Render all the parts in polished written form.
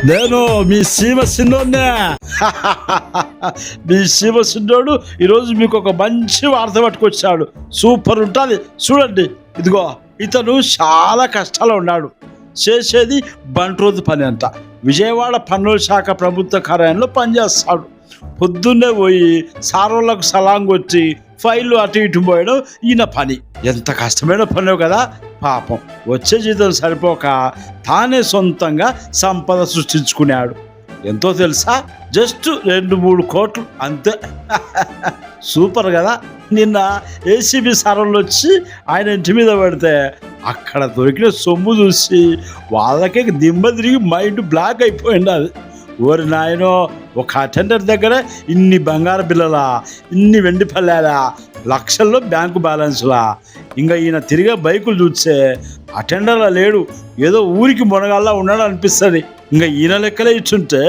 నేను మీ సీమ సిన్నోడ్నే. మీ సీమ సిన్నోడు ఈరోజు మీకు ఒక మంచి వార్త పట్టుకొచ్చాడు. సూపర్ ఉంటుంది చూడండి. ఇదిగో ఇతను చాలా కష్టాలు ఉన్నాడు. చేసేది బంట్రోతు పని అంట. విజయవాడ పన్నుల శాఖ ప్రభుత్వ కార్యాలయంలో పనిచేస్తాడు. పొద్దున్నే పోయి సారోళ్ళకు సలాం కొట్టి ఫైళ్ళు అటు ఇటు పోయడం ఈయన పని. ఎంత కష్టమైన పని కదా. పాపం వచ్చే జీతం సరిపోక తానే సొంతంగా సంపద సృష్టించుకున్నాడు. ఎంతో తెలుసా? జస్ట్ 2-3 కోట్లు అంతే. సూపర్ కదా. నిన్న ఏసీబీ సారోళ్ళు వచ్చి ఆయన ఇంటి మీద పడితే అక్కడ దొరికిన సొమ్ము చూసి వాళ్ళకే దిమ్మ తిరిగి మైండ్ బ్లాక్ అయిపోయింది. అది ఓరి నాయనో, ఒక అటెండర్ దగ్గర ఇన్ని బంగారు బిల్లలా, ఇన్ని వెండి పల్లాలా, లక్షల్లో బ్యాంకు బ్యాలెన్స్లా. ఇంకా ఈయన తిరిగే బైకులు చూస్తే అటెండర్లా లేడు, ఏదో ఊరికి మునగాల్లా ఉన్నాడు అనిపిస్తుంది. ఇంకా ఈయన లెక్కలే ఇచ్చుంటే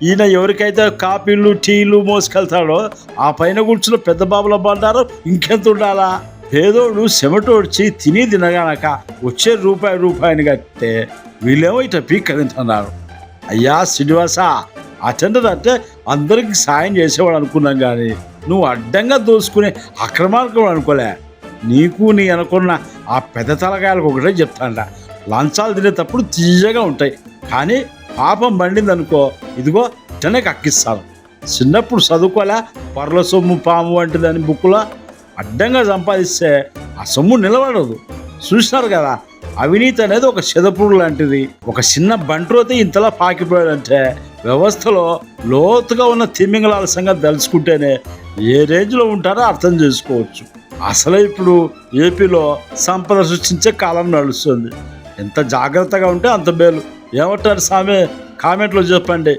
ఈయన ఎవరికైతే కాఫీలు టీలు మోసుకెళ్తాడో ఆ పైన కూర్చున్న పెద్ద బాబుల బండారు ఇంకెంత ఉండాలా. పేదోడు చెమటోడ్చి తిని తినగానక వచ్చే రూపాయిని కట్టే వీళ్ళేమో ఇట్లా పీక్కరింటున్నారు. అయ్యా శ్రీనివాస, అటెండర్ అంటే అందరికి సాయం చేసేవాడు అనుకున్నాం, కానీ నువ్వు అడ్డంగా దోసుకునే అక్రమార్గం అనుకోలే. నీకు నీ అనుకున్న ఆ పెద్ద తలకాయలకు ఒకటే చెప్తాండ, లంచాలు తినేటప్పుడు తీయగా ఉంటాయి, కానీ పాపం పండింది అనుకో ఇదిగో ఇట్టనే కక్కిస్తాను. చిన్నప్పుడు చదువుకోలే పర్ల సొమ్ము పాము వంటిదని బుక్కులో అడ్డంగా సంపాదిస్తే ఆ సొమ్ము నిలబడదు. చూసినారు కదా, అవినీతి అనేది ఒక చెదపుడు లాంటిది. ఒక చిన్న బంట్రోతే ఇంతలా పాకిపోయాడంటే వ్యవస్థలో లోతుగా ఉన్న తిమింగళాల సంగతి తెలుసుకుంటేనే ఏ రేంజ్లో ఉంటారో అర్థం చేసుకోవచ్చు. అసలే ఇప్పుడు ఏపీలో సంపద సృష్టించే కాలం నడుస్తుంది. ఎంత జాగ్రత్తగా ఉంటే అంత మేలు. ఏమంటారు సామె? కామెంట్లో చెప్పండి.